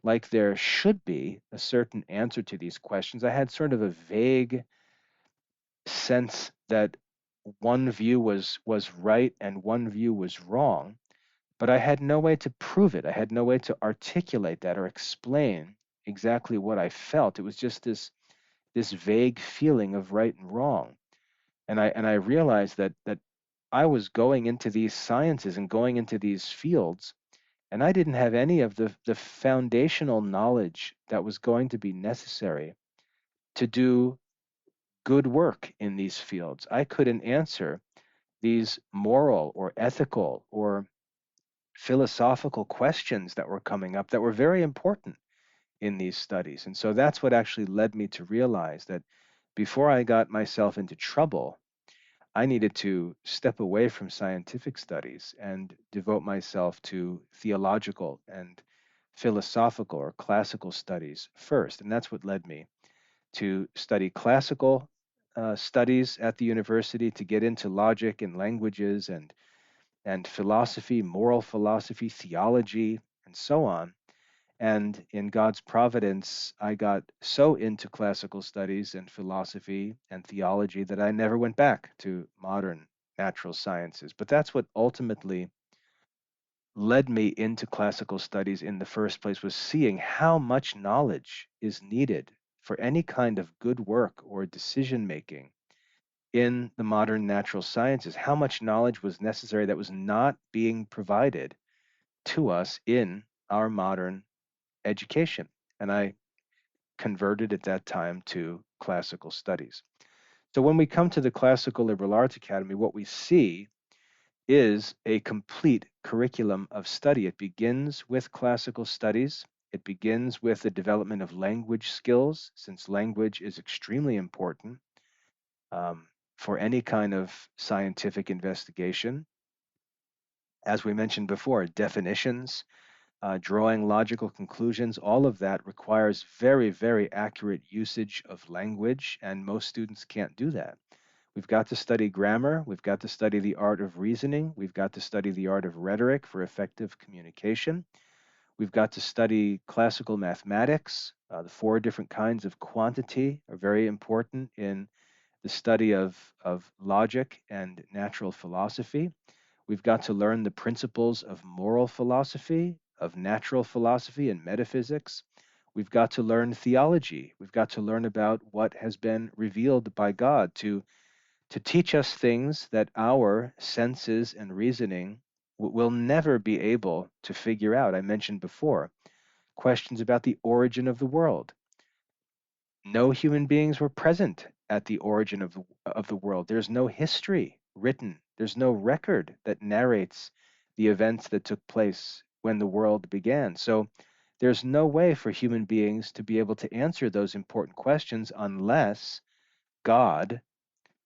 like there should be a certain answer to these questions. I had sort of a vague sense that one view was right and one view was wrong, but I had no way to prove it. I had no way to articulate that or explain exactly what I felt. It was just this vague feeling of right and wrong. And I realized that I was going into these sciences and going into these fields, and I didn't have any of the foundational knowledge that was going to be necessary to do good work in these fields. I couldn't answer these moral or ethical or philosophical questions that were coming up that were very important in these studies. And so that's what actually led me to realize that before I got myself into trouble, I needed to step away from scientific studies and devote myself to theological and philosophical or classical studies first. And that's what led me to study classical studies at the university, to get into logic and languages and philosophy, moral philosophy, theology, and so on. And in God's providence, I got so into classical studies and philosophy and theology that I never went back to modern natural sciences. But that's what ultimately led me into classical studies in the first place, was seeing how much knowledge is needed for any kind of good work or decision making in the modern natural sciences, how much knowledge was necessary that was not being provided to us in our modern education. And I converted at that time to classical studies. So when we come to the Classical Liberal Arts Academy, what we see is a complete curriculum of study. It begins with classical studies. It begins with the development of language skills, since language is extremely important um, for any kind of scientific investigation. As we mentioned before, definitions, drawing logical conclusions, all of that requires very, very accurate usage of language, and most students can't do that. We've got to study grammar, we've got to study the art of reasoning, we've got to study the art of rhetoric for effective communication, we've got to study classical mathematics. The four different kinds of quantity are very important in the study of logic and natural philosophy. We've got to learn the principles of moral philosophy, of natural philosophy and metaphysics. We've got to learn theology. We've got to learn about what has been revealed by God to teach us things that our senses and reasoning will never be able to figure out. I mentioned before questions about the origin of the world. No human beings were present at the origin of the world. There's no history written, there's no record that narrates the events that took place when the world began. So there's no way for human beings to be able to answer those important questions unless God,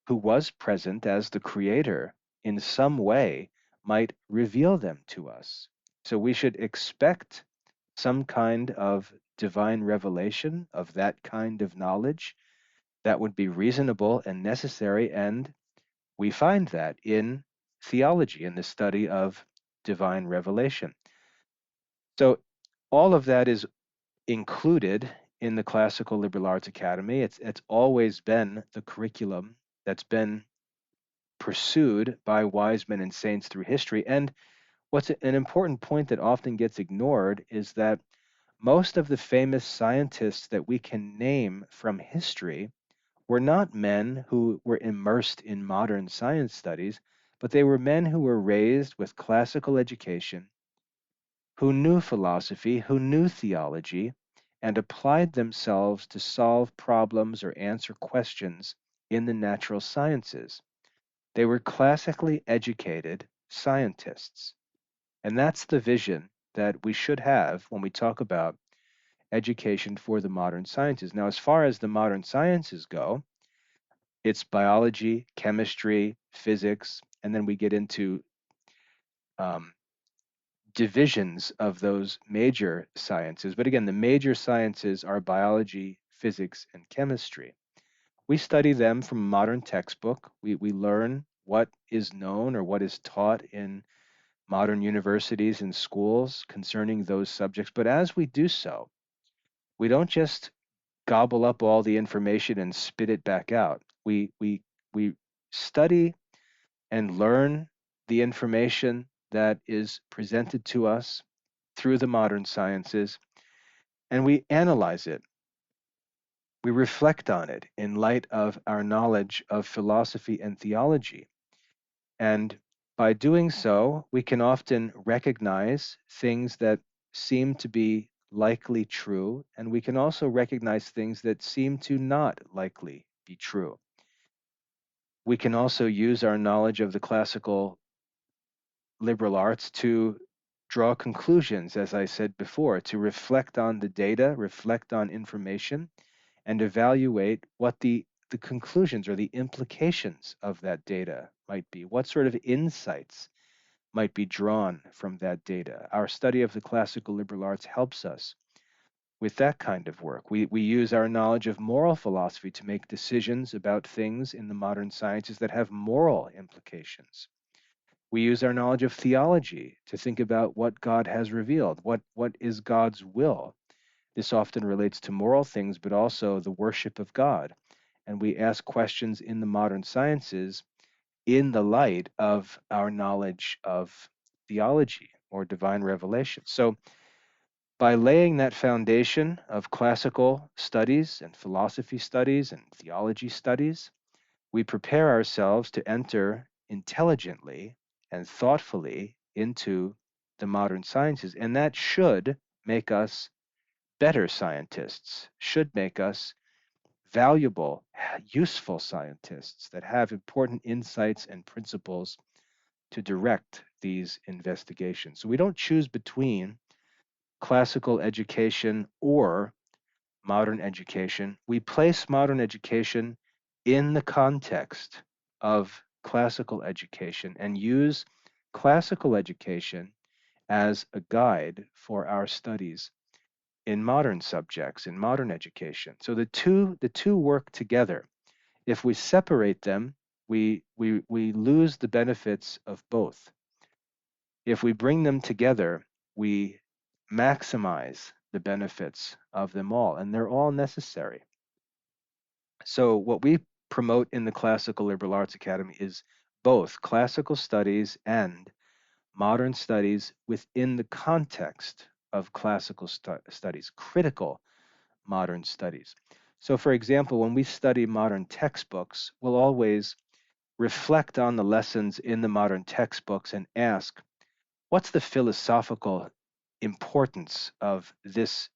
who was present as the creator, in some way might reveal them to us. So we should expect some kind of divine revelation of that kind of knowledge that would be reasonable and necessary. And we find that in theology, in the study of divine revelation. So all of that is included in the Classical Liberal Arts Academy. It's always been the curriculum that's been pursued by wise men and saints through history. And what's an important point that often gets ignored is that most of the famous scientists that we can name from history were not men who were immersed in modern science studies, but they were men who were raised with classical education, who knew philosophy, who knew theology, and applied themselves to solve problems or answer questions in the natural sciences. They were classically educated scientists. And that's the vision that we should have when we talk about education for the modern sciences. Now, as far as the modern sciences go, it's biology, chemistry, physics, and then we get into um, divisions of those major sciences. But again, the major sciences are biology, physics, and chemistry. We study them from a modern textbook. We learn what is known or what is taught in modern universities and schools concerning those subjects. But as we do so, we don't just gobble up all the information and spit it back out. We study and learn the information that is presented to us through the modern sciences, and we analyze it. We reflect on it in light of our knowledge of philosophy and theology. And by doing so, we can often recognize things that seem to be likely true, and we can also recognize things that seem to not likely be true. We can also use our knowledge of the classical liberal arts to draw conclusions, as I said before, to reflect on the data, reflect on information, and evaluate what the conclusions or the implications of that data might be. What sort of insights might be drawn from that data? Our study of the classical liberal arts helps us with that kind of work. We use our knowledge of moral philosophy to make decisions about things in the modern sciences that have moral implications. We use our knowledge of theology to think about what God has revealed, what is God's will. This often relates to moral things, but also the worship of God. And we ask questions in the modern sciences in the light of our knowledge of theology or divine revelation. So, by laying that foundation of classical studies and philosophy studies and theology studies, we prepare ourselves to enter intelligently and thoughtfully into the modern sciences. And that should make us better scientists, should make us valuable, useful scientists that have important insights and principles to direct these investigations. So we don't choose between classical education or modern education. We place modern education in the context of classical education and use classical education as a guide for our studies in modern subjects, in modern education. So the two work together. If we separate them, we lose the benefits of both. If we bring them together, we maximize the benefits of them all, and they're all necessary. So what we promote in the Classical Liberal Arts Academy is both classical studies and modern studies within the context of classical studies, critical modern studies. So, for example, when we study modern textbooks, we'll always reflect on the lessons in the modern textbooks and ask, what's the philosophical importance of this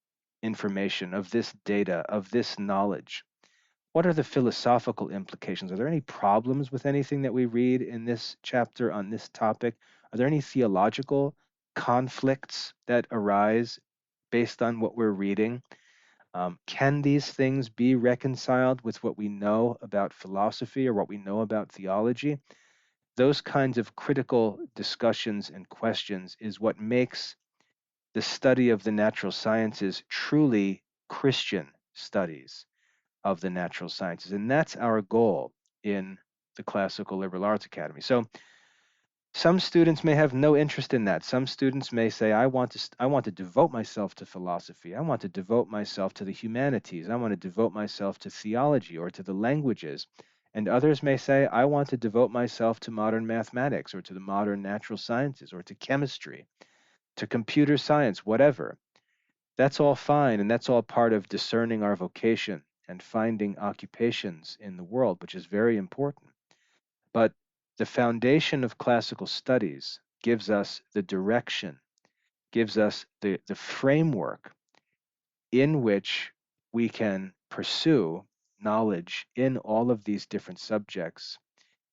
information, of this data, of this knowledge? What are the philosophical implications? Are there any problems with anything that we read in this chapter on this topic? Are there any theological conflicts that arise based on what we're reading? Can these things be reconciled with what we know about philosophy or what we know about theology? Those kinds of critical discussions and questions is what makes the study of the natural sciences truly Christian studies of the natural sciences. And that's our goal in the Classical Liberal Arts Academy. So some students may have no interest in that. Some students may say, I want to devote myself to philosophy. I want to devote myself to the humanities. I want to devote myself to theology or to the languages. And others may say, I want to devote myself to modern mathematics or to the modern natural sciences or to chemistry, to computer science, whatever. That's all fine, and that's all part of discerning our vocation and finding occupations in the world, which is very important. But the foundation of classical studies gives us the direction, gives us the framework in which we can pursue knowledge in all of these different subjects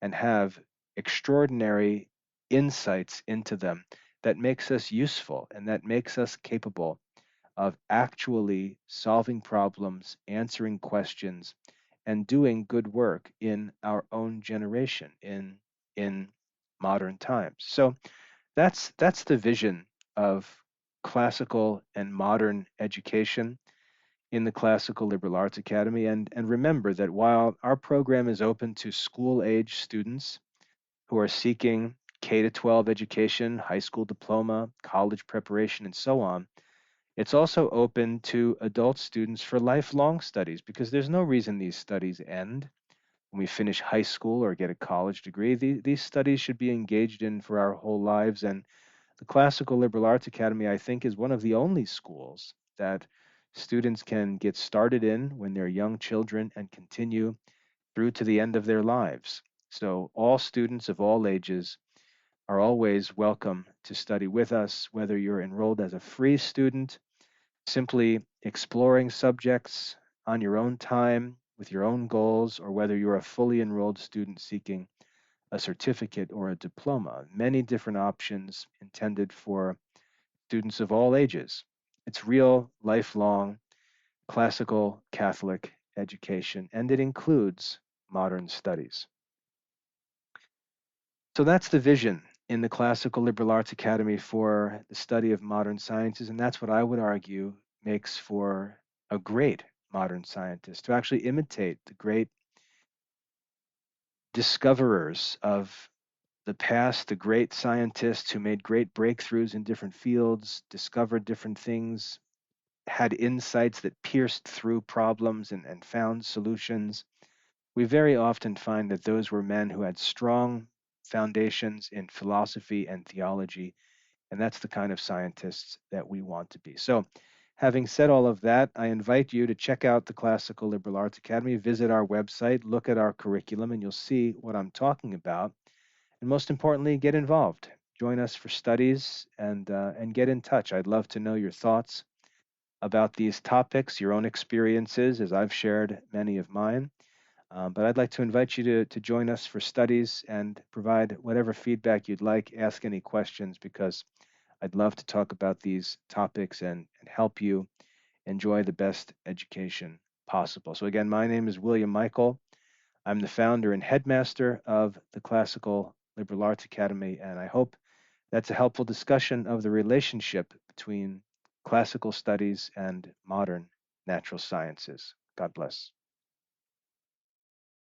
and have extraordinary insights into them that makes us useful and that makes us capable of actually solving problems, answering questions, and doing good work in our own generation, in modern times. So that's the vision of classical and modern education in the Classical Liberal Arts Academy. And remember that while our program is open to school age students who are seeking K to 12 education, high school diploma, college preparation, and so on, it's also open to adult students for lifelong studies because there's no reason these studies end when we finish high school or get a college degree. These studies should be engaged in for our whole lives. And the Classical Liberal Arts Academy, I think, is one of the only schools that students can get started in when they're young children and continue through to the end of their lives. So all students of all ages are always welcome to study with us, whether you're enrolled as a free student simply exploring subjects on your own time with your own goals, or whether you're a fully enrolled student seeking a certificate or a diploma. Many different options intended for students of all ages. It's real, lifelong, classical Catholic education, and it includes modern studies. So that's the vision in the Classical Liberal Arts Academy for the study of modern sciences, and that's what I would argue makes for a great modern scientist, to actually imitate the great discoverers of the past, the great scientists who made great breakthroughs in different fields, discovered different things, had insights that pierced through problems and found solutions. We very often find that those were men who had strong foundations in philosophy and theology, and that's the kind of scientists that we want to be. So, having said all of that, I invite you to check out the Classical Liberal Arts Academy, visit our website, look at our curriculum, and you'll see what I'm talking about. And most importantly, get involved. Join us for studies and get in touch. I'd love to know your thoughts about these topics, your own experiences, as I've shared many of mine. But I'd like to invite you to join us for studies and provide whatever feedback you'd like, ask any questions, because I'd love to talk about these topics and help you enjoy the best education possible. So, again, my name is William Michael. I'm the founder and headmaster of the Classical Liberal Arts Academy, and I hope that's a helpful discussion of the relationship between classical studies and modern natural sciences. God bless.